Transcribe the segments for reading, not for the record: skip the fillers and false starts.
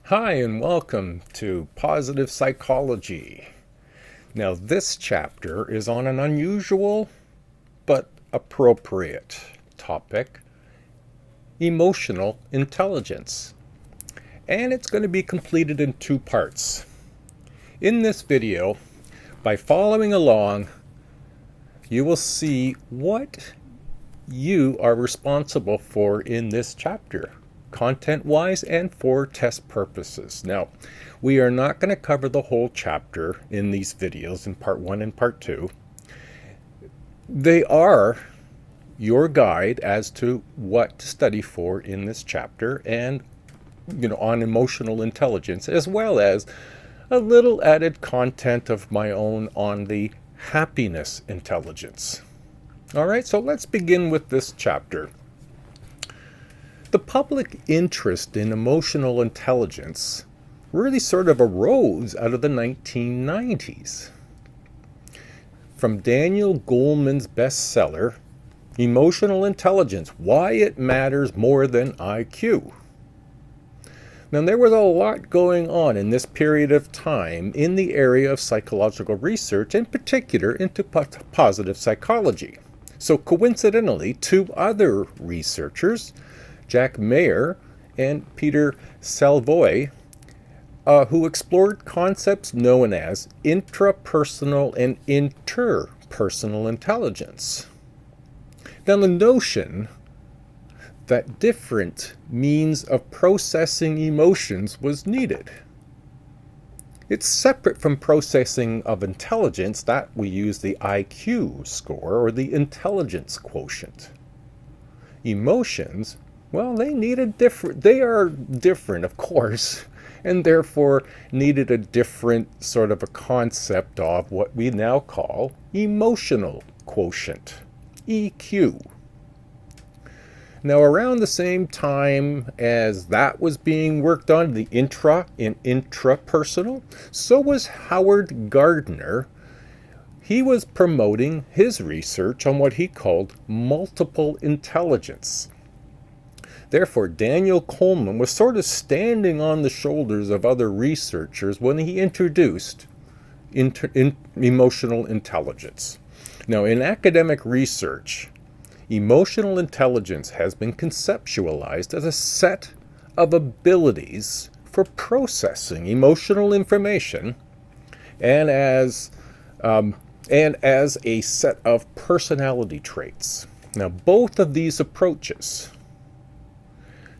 Hi, and welcome to Positive Psychology. Now, this chapter is on an unusual but appropriate topic, emotional intelligence. And it's going to be completed in two parts. In this video, by following along, you will see what you are responsible for in this chapter, content-wise and for test purposes. Now, we are not going to cover the whole chapter in these videos in part 1 and part 2. They are your guide as to what to study for in this chapter and on emotional intelligence, as well as a little added content of my own on the happiness intelligence. All right, so let's begin with this chapter. The public interest in emotional intelligence really sort of arose out of the 1990s. From Daniel Goleman's bestseller, Emotional Intelligence, Why It Matters More Than IQ. Now, there was a lot going on in this period of time in the area of psychological research, in particular into positive psychology. So coincidentally, two other researchers, Jack Mayer and Peter Salvoy, who explored concepts known as intrapersonal and interpersonal intelligence. Now, the notion that different means of processing emotions was needed. It's separate from processing of intelligence that we use the IQ score or the intelligence quotient. Emotions, well, they are different, of course, and therefore needed a different sort of a concept of what we now call emotional quotient, EQ. Now, around the same time as that was being worked on, the intra and intrapersonal, so was Howard Gardner. He was promoting his research on what he called multiple intelligence. Therefore, Daniel Goleman was sort of standing on the shoulders of other researchers when he introduced emotional intelligence. Now, in academic research, emotional intelligence has been conceptualized as a set of abilities for processing emotional information and as a set of personality traits. Now, both of these approaches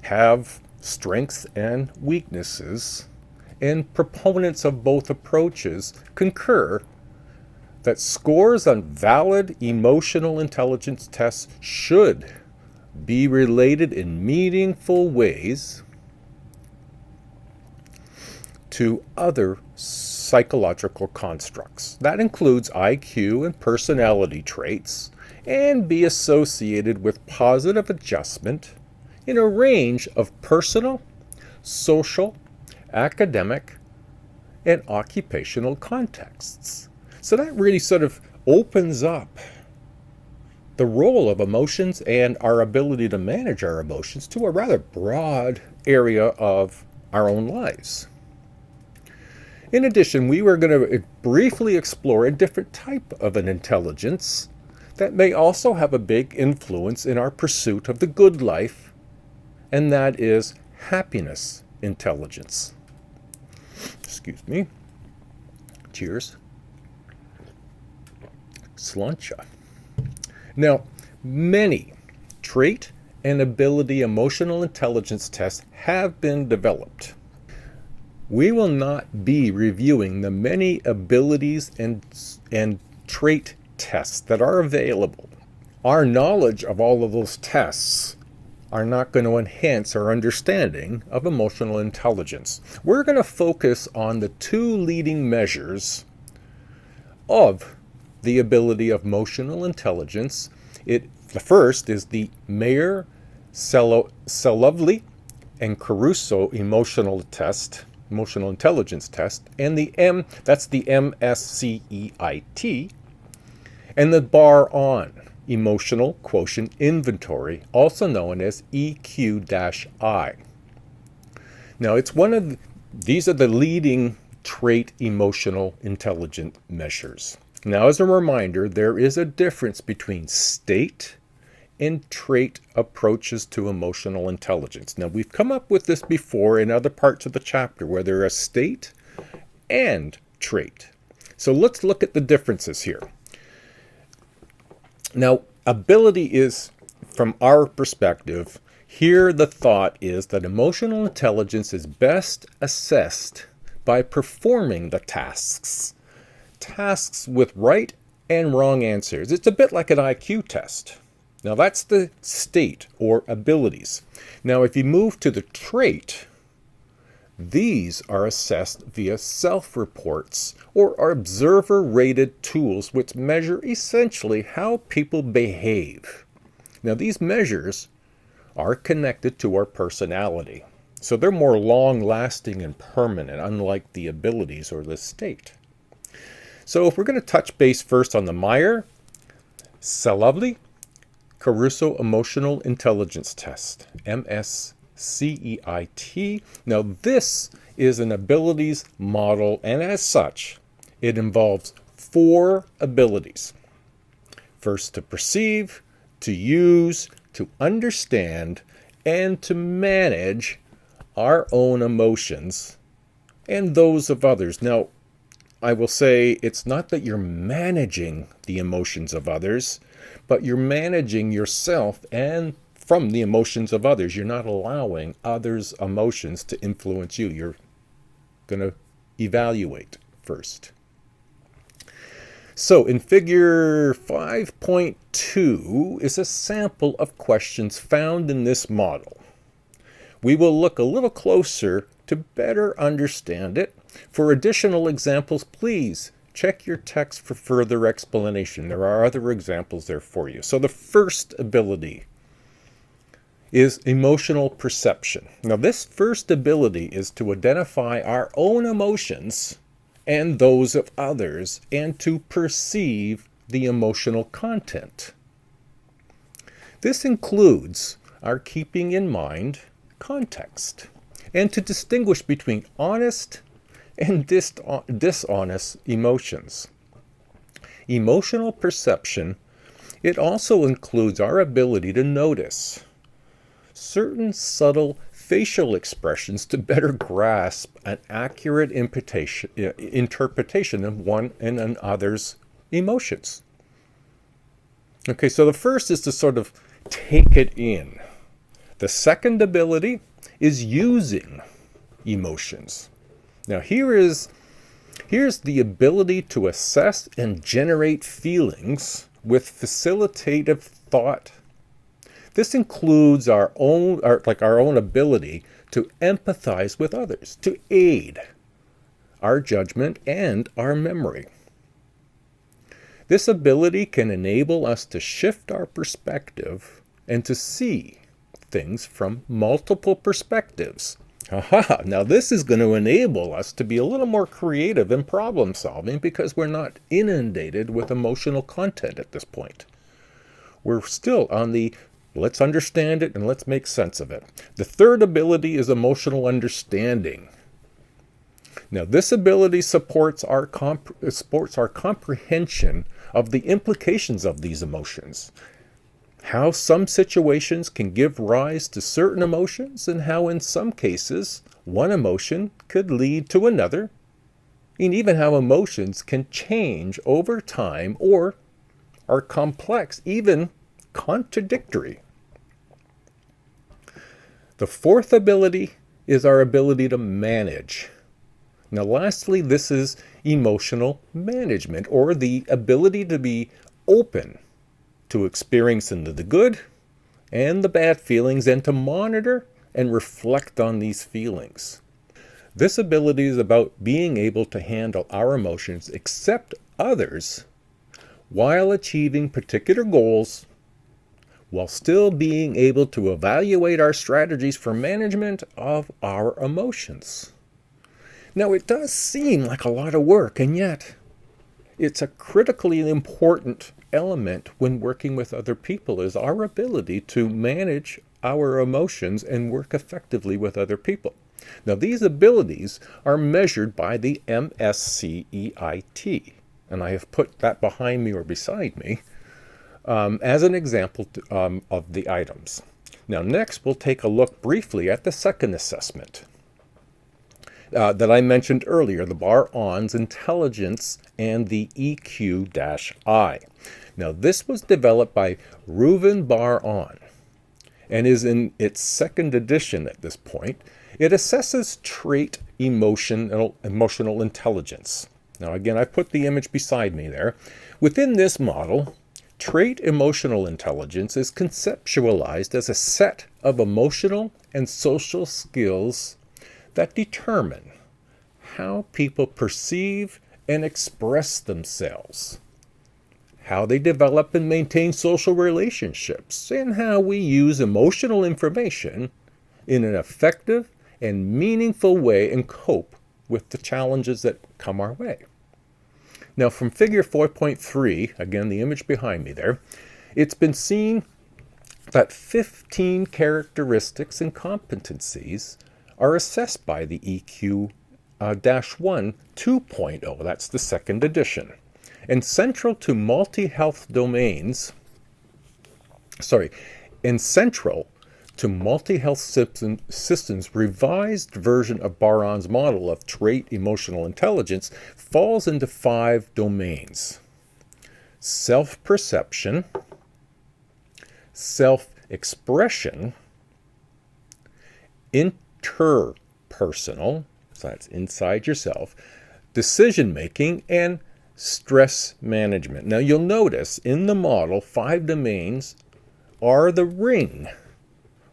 have strengths and weaknesses, and proponents of both approaches concur that scores on valid emotional intelligence tests should be related in meaningful ways to other psychological constructs. That includes IQ and personality traits, and be associated with positive adjustment in a range of personal, social, academic, and occupational contexts. So that really sort of opens up the role of emotions and our ability to manage our emotions to a rather broad area of our own lives. In addition, we were going to briefly explore a different type of an intelligence that may also have a big influence in our pursuit of the good life, and that is happiness intelligence. Excuse me. Cheers. Slancha. Now, many trait and ability emotional intelligence tests have been developed. We will not be reviewing the many abilities and trait tests that are available. Our knowledge of all of those tests are not going to enhance our understanding of emotional intelligence. We're going to focus on the two leading measures of the ability of emotional intelligence. The first is the Mayer, Salovey, and Caruso emotional intelligence test, and that's the MSCEIT, and the Bar-On emotional quotient inventory, also known as EQ-I. Now, it's one of These are the leading trait emotional intelligence measures. Now, as a reminder, there is a difference between state and trait approaches to emotional intelligence. Now, we've come up with this before in other parts of the chapter where there are state and trait. So let's look at the differences here. Now, ability is, from our perspective, here the thought is that emotional intelligence is best assessed by performing the tasks with right and wrong answers. It's a bit like an IQ test. Now that's the state or abilities. Now if you move to the trait, these are assessed via self-reports or observer-rated tools which measure essentially how people behave. Now these measures are connected to our personality. So they're more long-lasting and permanent, unlike the abilities or the state. So if we're going to touch base first on the Meyer-Solovay-Caruso Emotional Intelligence Test, MSCEIT. Now this is an abilities model, and as such, it involves 4 abilities. First, to perceive, to use, to understand, and to manage our own emotions and those of others. Now, I will say it's not that you're managing the emotions of others, but you're managing yourself and from the emotions of others. You're not allowing others' emotions to influence you. You're going to evaluate first. So in figure 5.2 is a sample of questions found in this model. We will look a little closer to better understand it. For additional examples, please check your text for further explanation. There are other examples there for you. So the first ability is emotional perception. Now this first ability is to identify our own emotions and those of others and to perceive the emotional content. This includes our keeping in mind context and to distinguish between honest and dishonest emotions. Emotional perception, it also includes our ability to notice certain subtle facial expressions to better grasp an accurate interpretation of one and another's emotions. Okay, so the first is to sort of take it in. The second ability is using emotions. Now here's the ability to assess and generate feelings with facilitative thought. This includes our own ability to empathize with others, to aid our judgment and our memory. This ability can enable us to shift our perspective and to see things from multiple perspectives. Now this is going to enable us to be a little more creative in problem solving because we're not inundated with emotional content at this point. We're still on the let's understand it and let's make sense of it. The third ability is emotional understanding. Now this ability supports our comprehension of the implications of these emotions. How some situations can give rise to certain emotions and how in some cases one emotion could lead to another, and even how emotions can change over time or are complex, even contradictory. The fourth ability is our ability to manage. Now lastly, this is emotional management, or the ability to be open to experiencing the good and the bad feelings and to monitor and reflect on these feelings. This ability is about being able to handle our emotions, accept others, while achieving particular goals, while still being able to evaluate our strategies for management of our emotions. Now, it does seem like a lot of work, and yet it's a critically important element when working with other people, is our ability to manage our emotions and work effectively with other people. Now, these abilities are measured by the MSCEIT, and I have put that behind me or beside me as an example of the items. Now, next, we'll take a look briefly at the second assessment that I mentioned earlier, the Bar-On's intelligence and the EQ-I. Now, this was developed by Reuven Bar-On and is in its second edition at this point. It assesses trait emotional intelligence. Now, again, I put the image beside me there. Within this model, trait emotional intelligence is conceptualized as a set of emotional and social skills that determine how people perceive and express themselves, how they develop and maintain social relationships, and how we use emotional information in an effective and meaningful way and cope with the challenges that come our way. Now, from figure 4.3, again, the image behind me there, it's been seen that 15 characteristics and competencies are assessed by the EQ-1 2.0. That's the second edition. And central to multi-health domains, systems, revised version of Bar-On's model of trait emotional intelligence falls into 5 domains: self-perception, self-expression, interpersonal, so that's inside yourself, decision-making, and stress management. Now, you'll notice in the model, 5 domains are the ring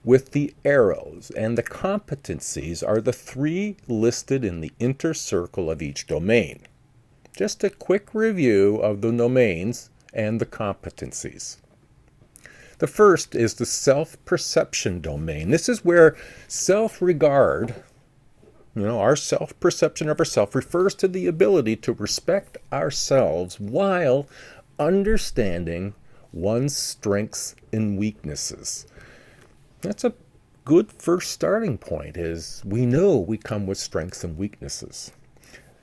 with the arrows, and the competencies are the 3 listed in the inner circle of each domain. Just a quick review of the domains and the competencies. The first is the self-perception domain. This is where self-regard, our self-perception of ourself, refers to the ability to respect ourselves while understanding one's strengths and weaknesses. That's a good first starting point, is we know we come with strengths and weaknesses.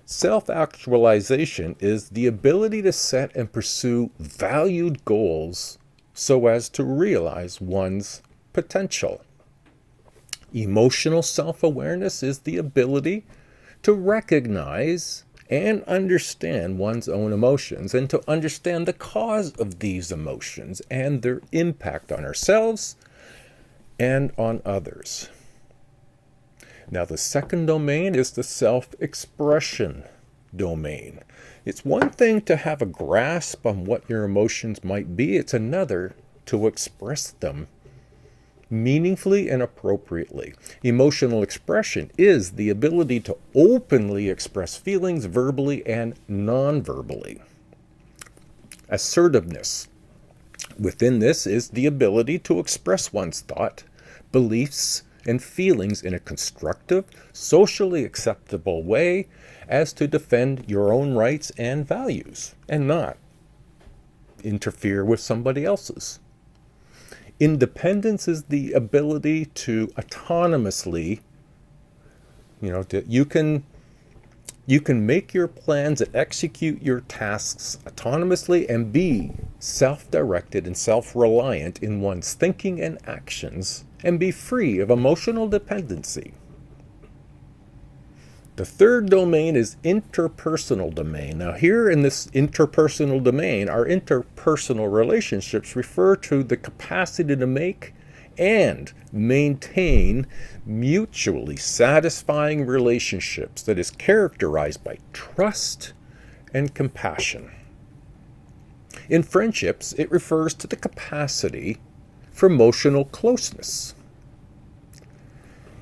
Self-actualization is the ability to set and pursue valued goals so as to realize one's potential. Emotional self-awareness is the ability to recognize and understand one's own emotions and to understand the cause of these emotions and their impact on ourselves and on others. Now, the second domain is the self-expression domain. It's one thing to have a grasp on what your emotions might be. It's another to express them meaningfully and appropriately. Emotional expression is the ability to openly express feelings verbally and non-verbally. Assertiveness. Within this is the ability to express one's thought, beliefs, and feelings in a constructive, socially acceptable way as to defend your own rights and values and not interfere with somebody else's. Independence is the ability to autonomously, you can make your plans and execute your tasks autonomously and be self-directed and self-reliant in one's thinking and actions and be free of emotional dependency. The third domain is interpersonal domain. Now, here in this interpersonal domain, our interpersonal relationships refer to the capacity to make and maintain mutually satisfying relationships that is characterized by trust and compassion. In friendships, it refers to the capacity for emotional closeness.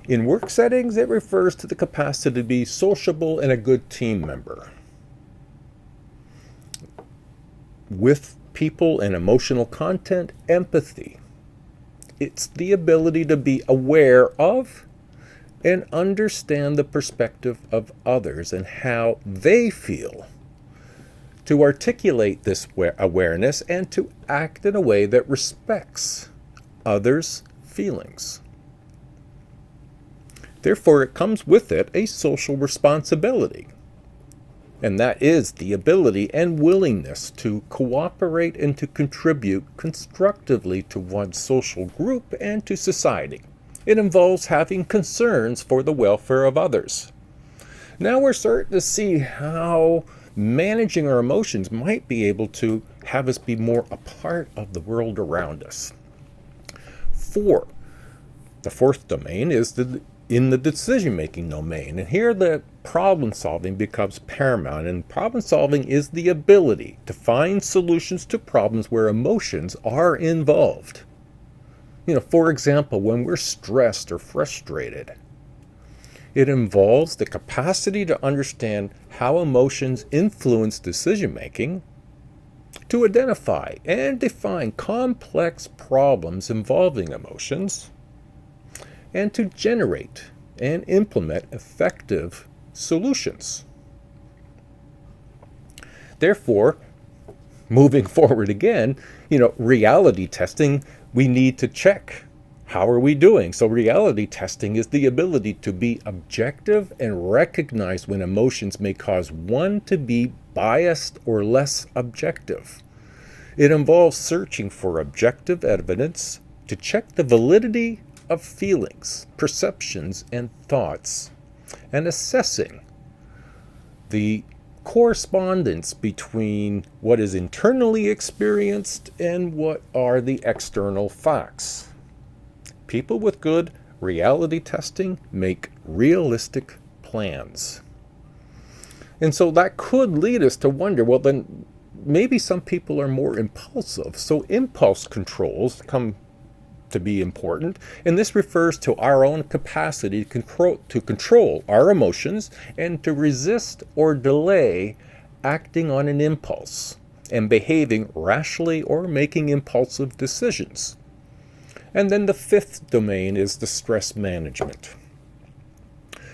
In work settings, it refers to the capacity to be sociable and a good team member. With people and emotional content, empathy. It's the ability to be aware of and understand the perspective of others and how they feel, to articulate this awareness and to act in a way that respects others' feelings. Therefore, it comes with it a social responsibility. And that is the ability and willingness to cooperate and to contribute constructively to one's social group and to society. It involves having concerns for the welfare of others. Now we're starting to see how managing our emotions might be able to have us be more a part of the world around us. The fourth domain is in the decision-making domain. And here the problem-solving becomes paramount. And problem-solving is the ability to find solutions to problems where emotions are involved. For example, when we're stressed or frustrated, it involves the capacity to understand how emotions influence decision-making, to identify and define complex problems involving emotions, and to generate and implement effective solutions. Therefore, moving forward again, reality testing, we need to check. How are we doing? So reality testing is the ability to be objective and recognize when emotions may cause one to be biased or less objective. It involves searching for objective evidence to check the validity of feelings, perceptions, and thoughts, and assessing the correspondence between what is internally experienced and what are the external facts. People with good reality testing make realistic plans. And so that could lead us to wonder, well, then maybe some people are more impulsive. So impulse controls come to be important, and this refers to our own capacity to control our emotions and to resist or delay acting on an impulse and behaving rashly or making impulsive decisions. And then the fifth domain is the stress management.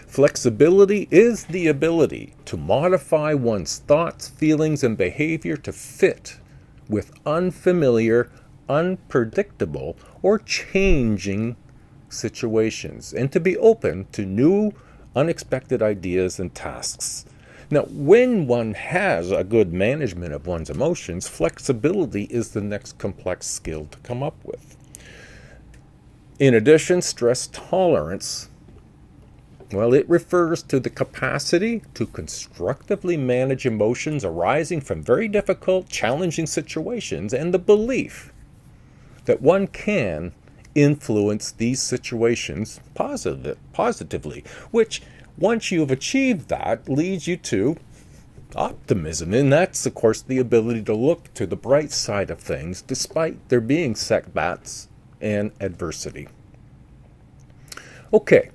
Flexibility is the ability to modify one's thoughts, feelings, and behavior to fit with unfamiliar, unpredictable, or changing situations, and to be open to new, unexpected ideas and tasks. Now, when one has a good management of one's emotions, flexibility is the next complex skill to come up with. In addition, stress tolerance, it refers to the capacity to constructively manage emotions arising from very difficult, challenging situations, and the belief that one can influence these situations positively, which, once you've achieved that, leads you to optimism. And that's, of course, the ability to look to the bright side of things despite there being setbacks and adversity. Okay,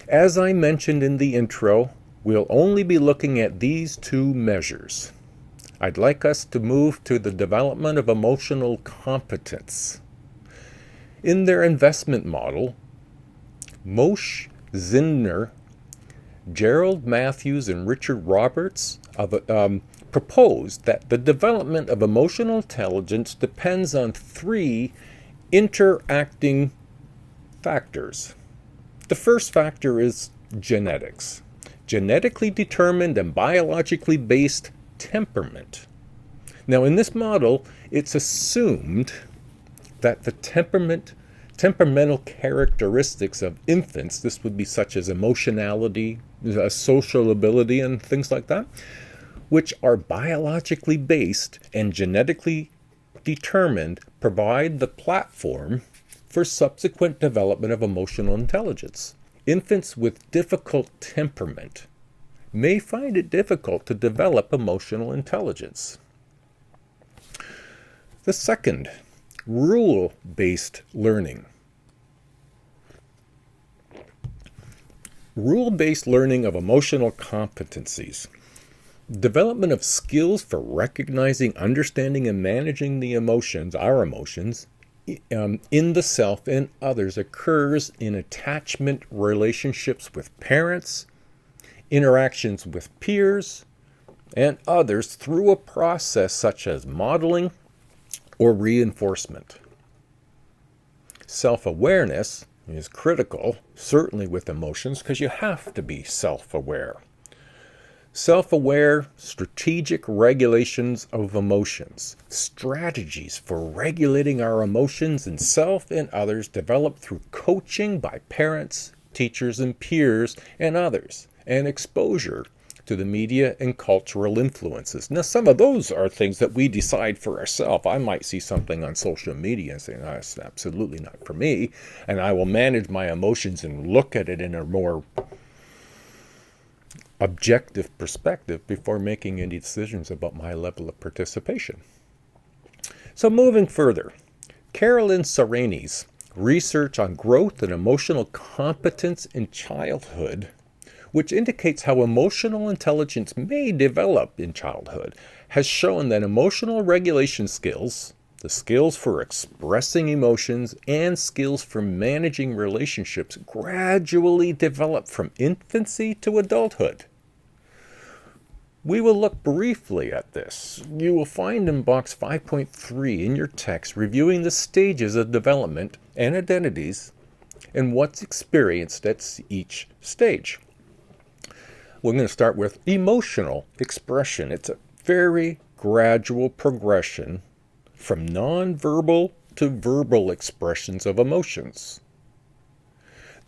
as I mentioned in the intro, we'll only be looking at these two measures. I'd like us to move to the development of emotional competence. In their investment model, Moshe Zindner, Gerald Matthews, and Richard Roberts proposed that the development of emotional intelligence depends on three interacting factors. The first factor is genetics, genetically determined and biologically based temperament. Now, in this model, it's assumed that the temperamental characteristics of infants, this would be such as emotionality, social ability, and things like that, which are biologically based and genetically determined, provide the platform for subsequent development of emotional intelligence. Infants with difficult temperament may find it difficult to develop emotional intelligence. The second, rule-based learning. Rule-based learning of emotional competencies. Development of skills for recognizing, understanding, and managing the emotions, our emotions, in the self and others occurs in attachment relationships with parents, interactions with peers, and others through a process such as modeling or reinforcement. Self-awareness is critical, certainly with emotions, because you have to be self-aware. Self-aware, strategic regulations of emotions. Strategies for regulating our emotions in self and others developed through coaching by parents, teachers, and peers, and others, and exposure to the media and cultural influences. Now, some of those are things that we decide for ourselves. I might see something on social media and say, no, that's absolutely not for me, and I will manage my emotions and look at it in a more objective perspective before making any decisions about my level of participation. So moving further, Carolyn Sereni's research on growth and emotional competence in childhood, which indicates how emotional intelligence may develop in childhood, has shown that emotional regulation skills, the skills for expressing emotions, and skills for managing relationships gradually develop from infancy to adulthood. We will look briefly at this. You will find in box 5.3 in your text reviewing the stages of development and identities and what's experienced at each stage. We're going to start with emotional expression. It's a very gradual progression from nonverbal to verbal expressions of emotions.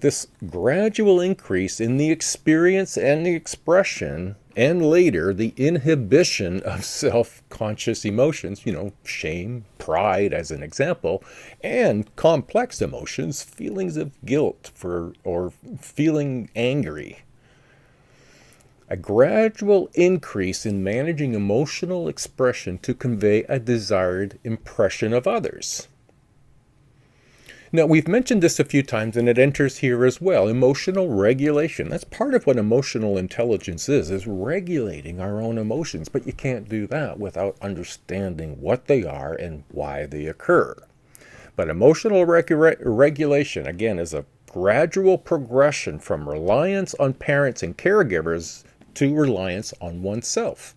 This gradual increase in the experience and the expression, and later the inhibition of self-conscious emotions, shame, pride as an example, and complex emotions, feelings of guilt or feeling angry. A gradual increase in managing emotional expression to convey a desired impression of others. Now, we've mentioned this a few times, and it enters here as well. Emotional regulation. That's part of what emotional intelligence is regulating our own emotions. But you can't do that without understanding what they are and why they occur. But emotional regulation, again, is a gradual progression from reliance on parents and caregivers to reliance on oneself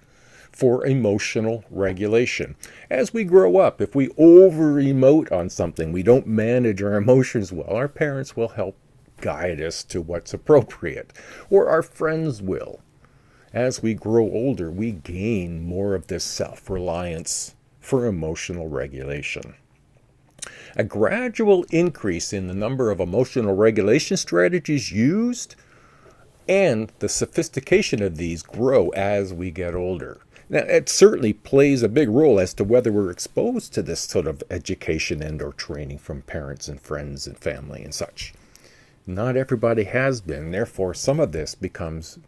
for emotional regulation. As we grow up, if we over-emote on something, we don't manage our emotions well, our parents will help guide us to what's appropriate, or our friends will. As we grow older, we gain more of this self-reliance for emotional regulation. A gradual increase in the number of emotional regulation strategies used and the sophistication of these grow as we get older. Now, it certainly plays a big role as to whether we're exposed to this sort of education and or training from parents and friends and family and such. Not everybody has been, therefore some of this becomes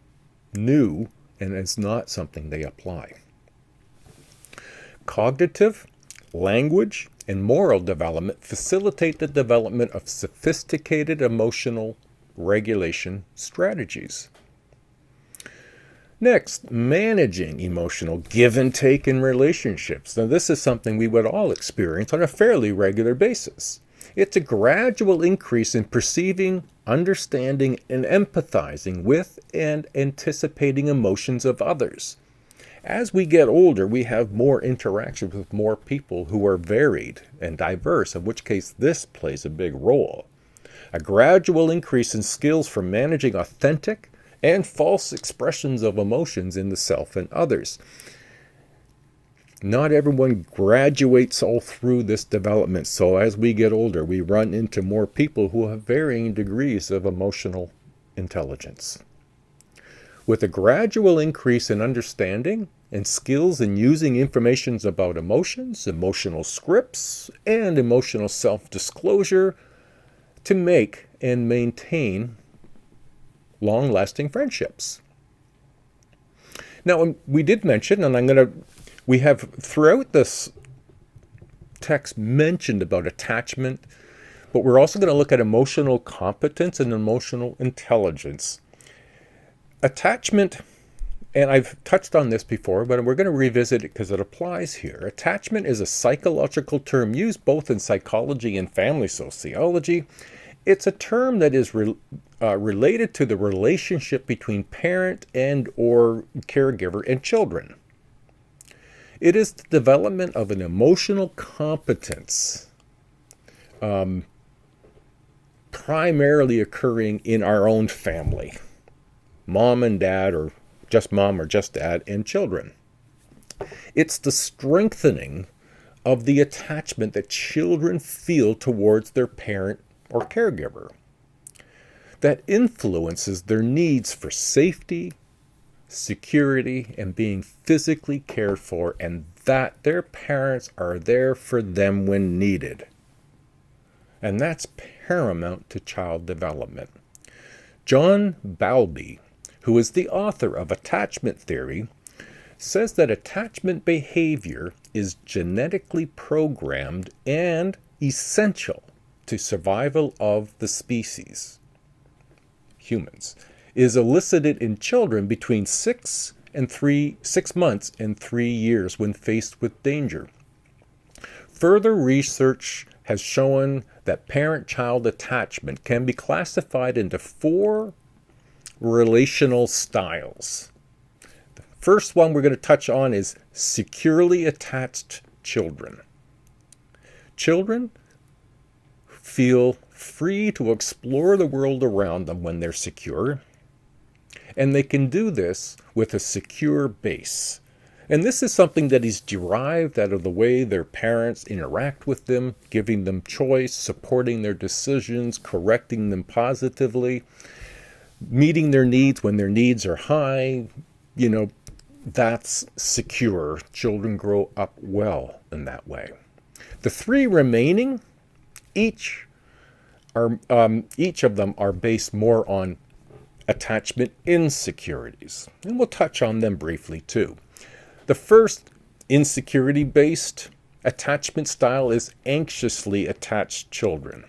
new and it's not something they apply. Cognitive, language, and moral development facilitate the development of sophisticated emotional regulation strategies. Next, managing emotional give and take in relationships. Now, this is something we would all experience on a fairly regular basis. It's a gradual increase in perceiving, understanding, and empathizing with and anticipating emotions of others. As we get older, we have more interactions with more people who are varied and diverse, in which case this plays a big role. A gradual increase in skills for managing authentic and false expressions of emotions in the self and others. Not everyone graduates all through this development, so as we get older, we run into more people who have varying degrees of emotional intelligence. With a gradual increase in understanding and skills in using information about emotions, emotional scripts, and emotional self-disclosure to make and maintain long-lasting friendships. Now, we did mention, and we have throughout this text mentioned about attachment, but we're also going to look at emotional competence and emotional intelligence. Attachment, and I've touched on this before, but we're going to revisit it because it applies here. Attachment is a psychological term used both in psychology and family sociology. It's a term that is related to the relationship between parent and or caregiver and children. It is the development of an emotional competence primarily occurring in our own family. Mom and dad, or just mom or just dad, and children. It's the strengthening of the attachment that children feel towards their parent or caregiver that influences their needs for safety, security, and being physically cared for, and that their parents are there for them when needed. And that's paramount to child development. John Bowlby, who is the author of Attachment Theory, says that attachment behavior is genetically programmed and essential to survival of the species. Humans is elicited in children between 6 months and 3 years when faced with danger. Further research has shown that parent-child attachment can be classified into 4 relational styles. The first one we're going to touch on is securely attached children. Children feel free to explore the world around them when they're secure, and they can do this with a secure base. And this is something that is derived out of the way their parents interact with them, giving them choice, supporting their decisions, correcting them positively, meeting their needs when their needs are high. That's secure. Children grow up well in that way. The 3 remaining, each of them are based more on attachment insecurities. And we'll touch on them briefly too. The first insecurity-based attachment style is anxiously attached children.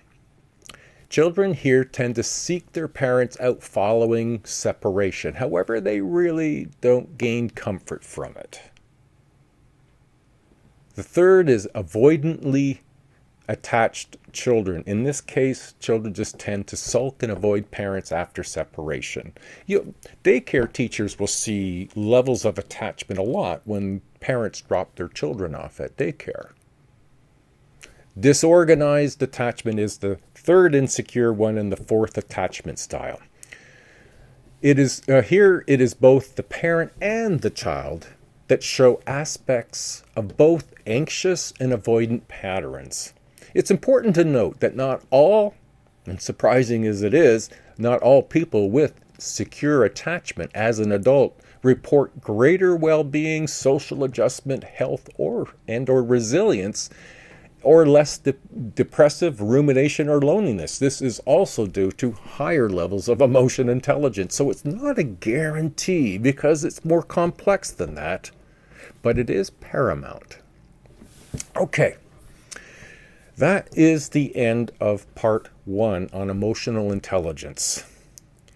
Children here tend to seek their parents out following separation. However, they really don't gain comfort from it. The third is avoidantly attached children. In this case, children just tend to sulk and avoid parents after separation. Daycare teachers will see levels of attachment a lot when parents drop their children off at daycare. Disorganized attachment is the third insecure one and the fourth attachment style. It is both the parent and the child that show aspects of both anxious and avoidant patterns. It's important to note that not all, and surprising as it is, not all people with secure attachment as an adult report greater well-being, social adjustment, health, or resilience, or less depressive rumination or loneliness. This is also due to higher levels of emotion intelligence. So it's not a guarantee because it's more complex than that, but it is paramount. Okay. That is the end of part 1 on emotional intelligence.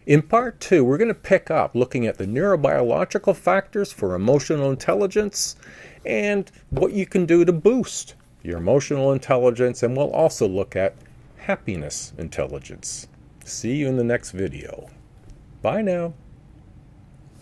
In part 2, we're going to pick up looking at the neurobiological factors for emotional intelligence and what you can do to boost your emotional intelligence, and we'll also look at happiness intelligence. See you in the next video. Bye now.